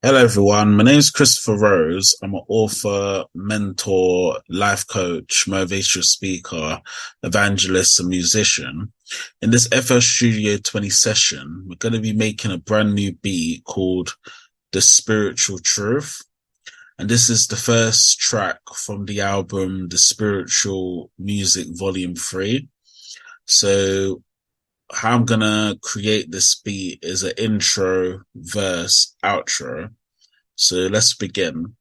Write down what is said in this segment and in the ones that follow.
Hello, everyone. My name is Christopher Rose. I'm an author, mentor, life coach, motivational speaker, evangelist, and musician. In this FL Studio 20 session, we're going to be making a brand new beat called The Spiritual Truth. And this is the first track from the album, The Spiritual Music Volume 3. So how I'm gonna create this beat is an intro, verse, outro. So let's begin.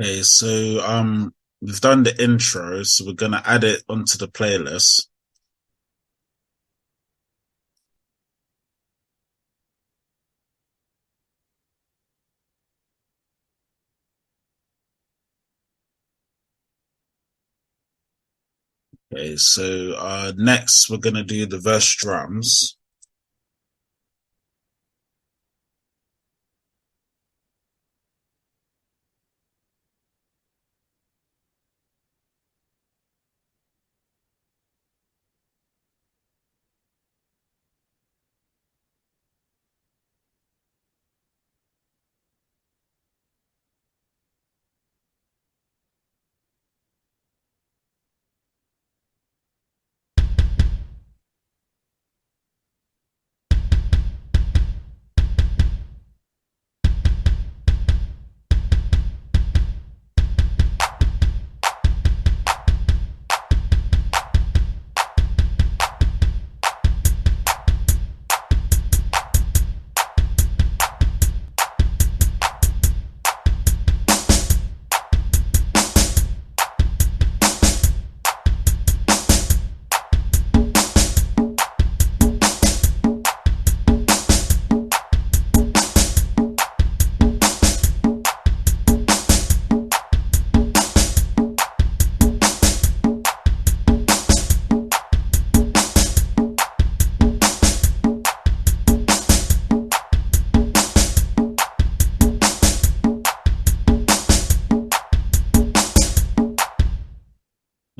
Okay, so we've done the intro, so we're gonna add it onto the playlist. Okay, so next we're gonna do the verse drums.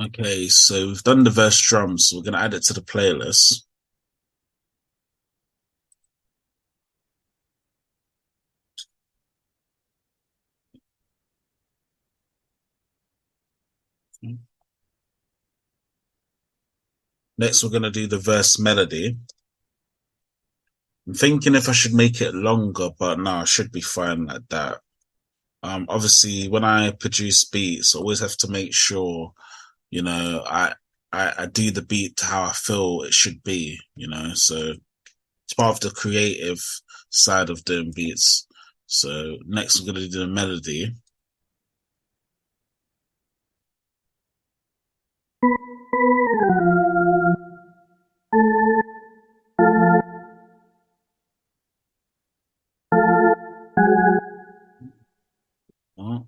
Okay, so we've done the verse drums, so we're gonna add it to the playlist. Next, we're gonna do the verse melody. I'm thinking if I should make it longer, but no, I should be fine like that. Obviously, when I produce beats, I always have to make sure, you know, I do the beat to how I feel it should be, so it's part of the creative side of doing beats. So next, we're gonna do the melody. Oh,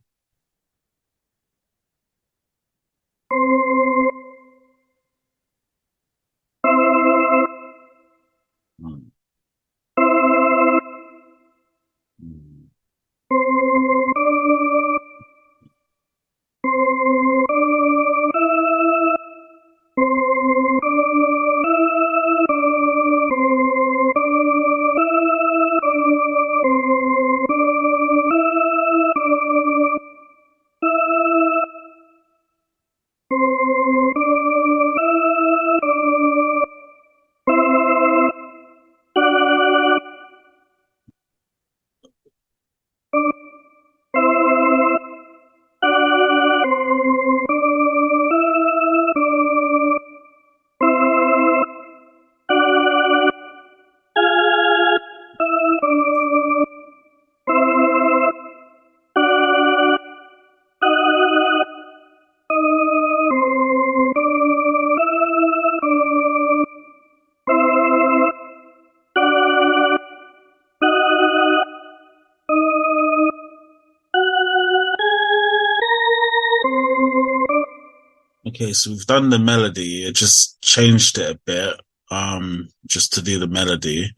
Okay, so we've done the melody. It just changed it a bit, just to do the melody.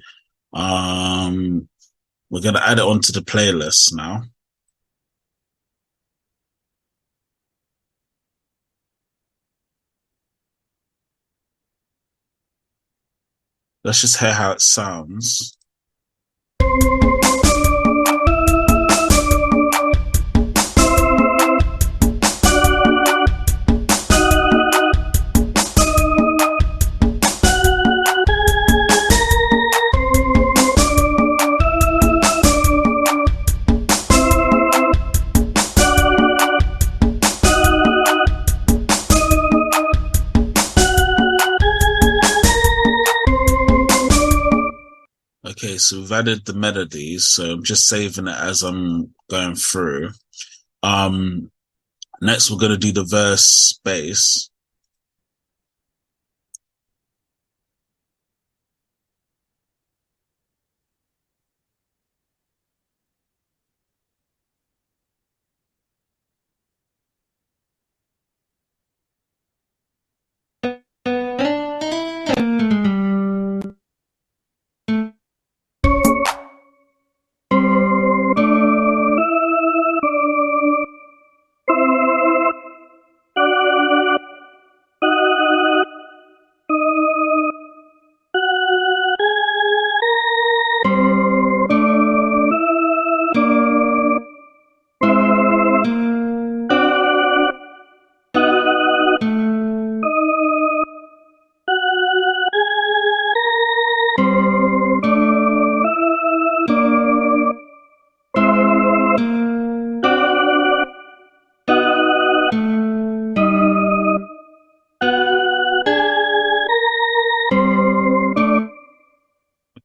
Um, we're gonna add it onto the playlist now. Let's just hear how it sounds. Okay, so we've added the melodies, so I'm just saving it as I'm going through. Um, Next we're gonna do the verse bass.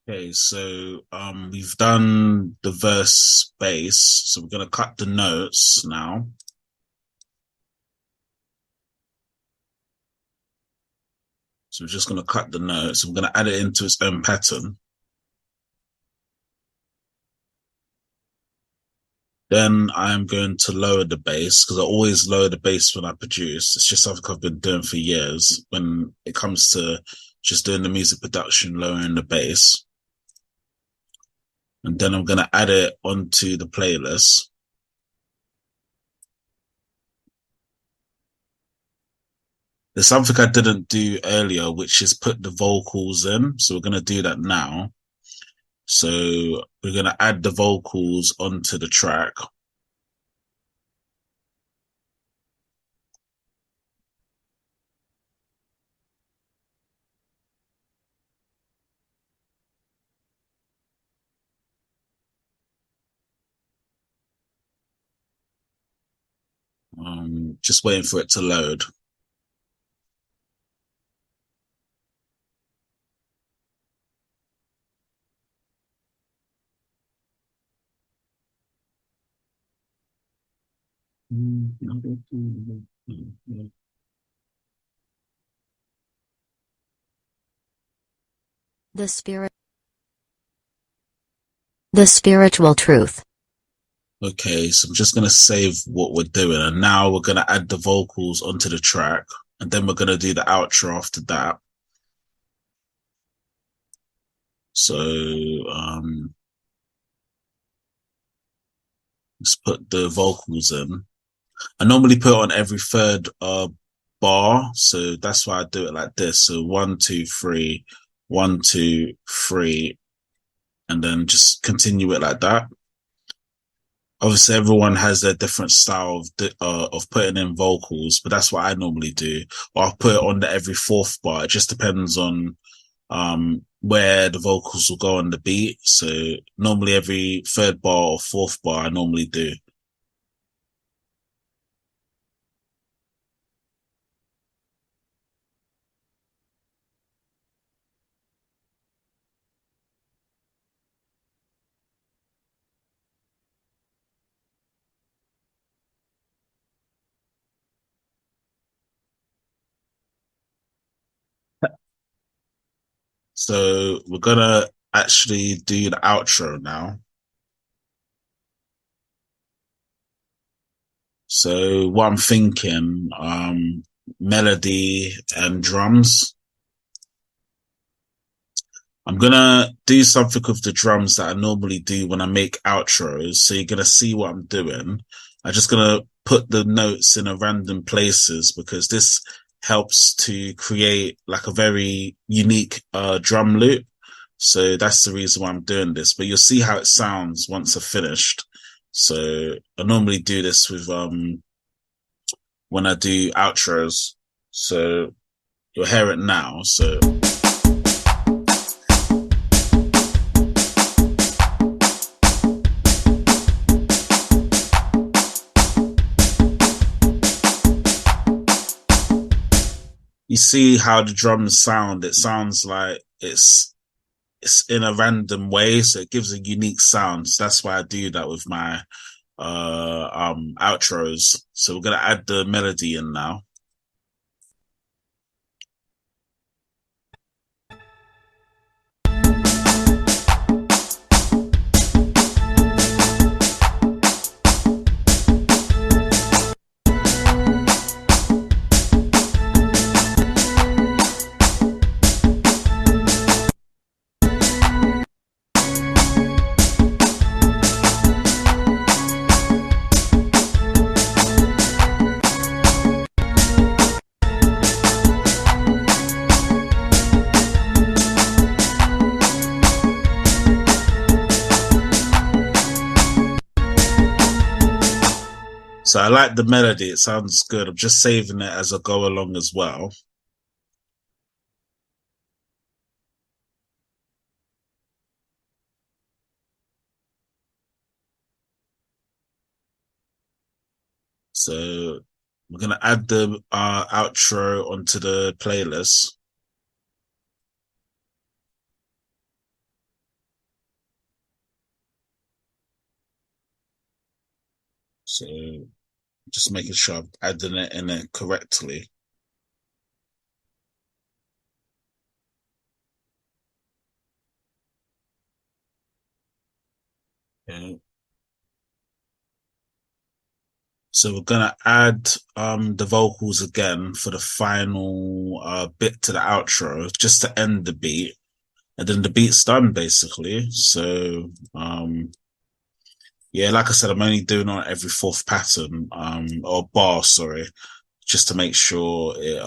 Okay, so we've done the verse bass, so we're gonna cut the notes now. So we're just gonna cut the notes. We're gonna add it into its own pattern. Then I'm going to lower the bass because I always lower the bass when I produce. It's just something I've been doing for years. When it comes to just doing the music production, lowering the bass. And then I'm going to add it onto the playlist. There's something I didn't do earlier, which is put the vocals in. So we're going to do that now. So we're going to add the vocals onto the track. Just waiting for it to load. The spirit. The spiritual truth. Okay, so I'm just going to save what we're doing. And now we're going to add the vocals onto the track. And then we're going to do the outro after that. So let's put the vocals in. I normally put it on every third bar. So that's why I do it like this. So 1, 2, 3, 1, 2, 3, and then just continue it like that. Obviously, everyone has their different style of putting in vocals, but that's what I normally do. Or I'll put it on the every fourth bar. It just depends on where the vocals will go on the beat. So normally every third bar or fourth bar, I normally do. So we're gonna actually do the outro now. So what I'm thinking, melody and drums. I'm gonna do something with the drums that I normally do when I make outros. So you're gonna see what I'm doing. I'm just gonna put the notes in a random places because this helps to create like a very unique drum loop. So that's the reason why I'm doing this. But you'll see how it sounds once I've finished. So I normally do this with when I do outros. So you'll hear it now. So you see how the drums sound. It sounds like it's in a random way, so it gives a unique sound. So that's why I do that with my outros. So we're gonna add the melody in now. So I like the melody. It sounds good. I'm just saving it as I go along as well. So we're going to add the outro onto the playlist. So just making sure I'm adding it in it correctly. Okay. So we're gonna add the vocals again for the final bit to the outro, just to end the beat. And then the beat's done basically. So yeah, like I said, I'm only doing on every fourth pattern, or bar, sorry, just to make sure it,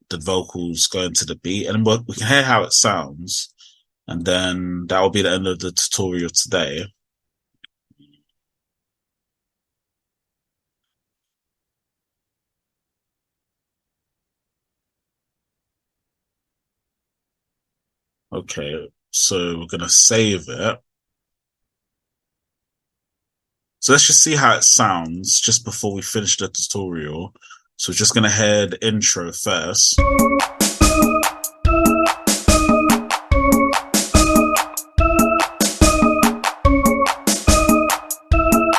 the vocals go into the beat, and we can hear how it sounds. And then that will be the end of the tutorial today. Okay, so we're gonna save it. So let's just see how it sounds just before we finish the tutorial. So we're just going to hear the intro first.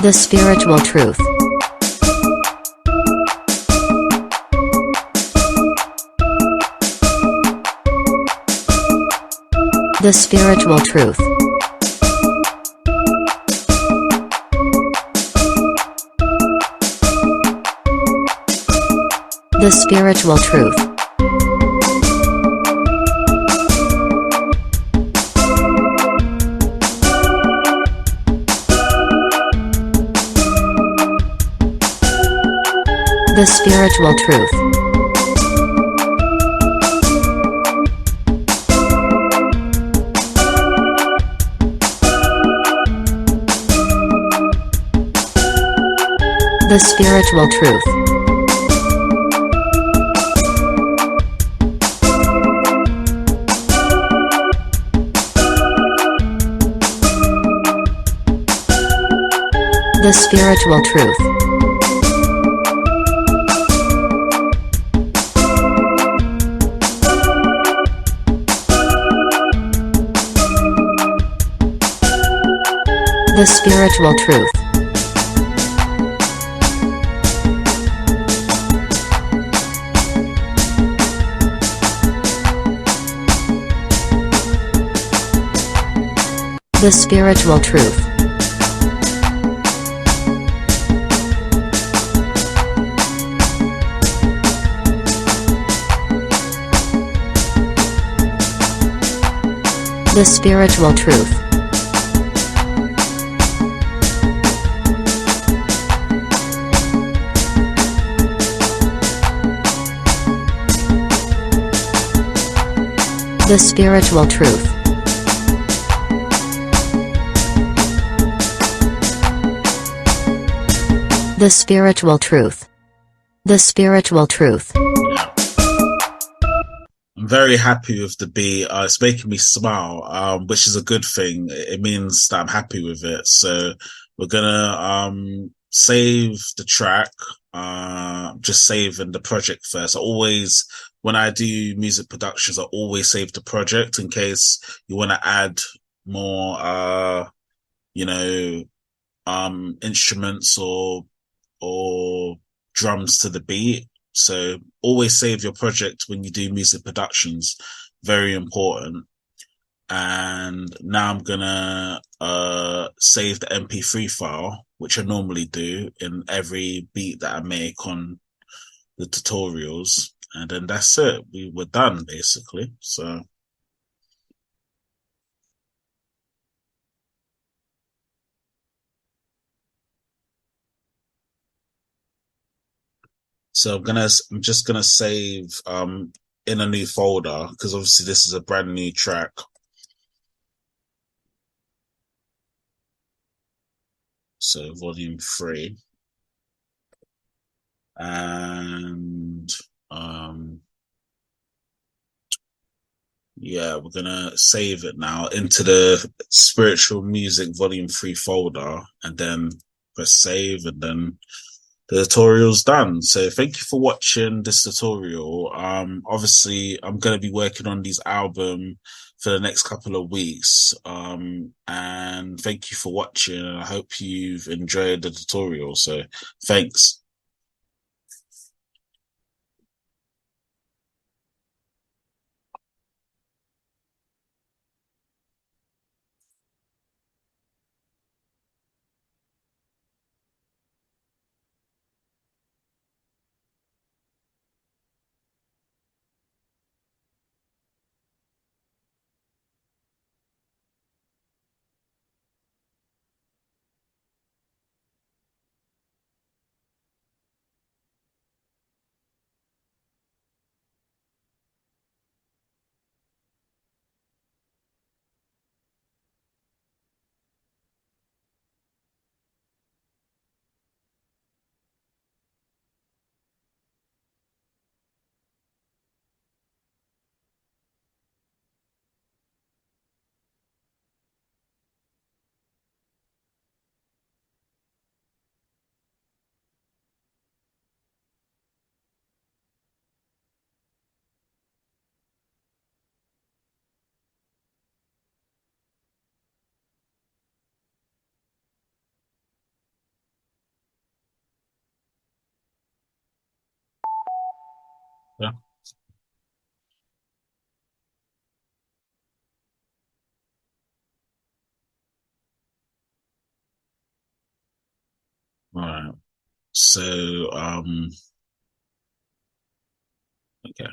The spiritual truth. The spiritual truth. The spiritual truth. The spiritual truth. The spiritual truth. The spiritual truth. The spiritual truth. The spiritual truth. The spiritual truth. The spiritual truth. The spiritual truth. The spiritual truth. I'm very happy with the beat. It's making me smile, which is a good thing. It means that I'm happy with it. So we're gonna save the track. Just saving the project first. When I do music productions, I always save the project in case you want to add more, you know, instruments or drums to the beat. So always save your project when you do music productions. Very important. And now I'm gonna save the MP3 file, which I normally do in every beat that I make on the tutorials. And then that's it. We were done basically. So I'm just gonna save in a new folder because obviously this is a brand new track. So volume 3. And um yeah, we're gonna save it now into the spiritual music volume 3 folder and then press save and then the tutorial's done. So thank you for watching this tutorial. Obviously I'm gonna be working on these album for the next couple of weeks. And thank you for watching and I hope you've enjoyed the tutorial. So thanks. Yeah. All right. So okay.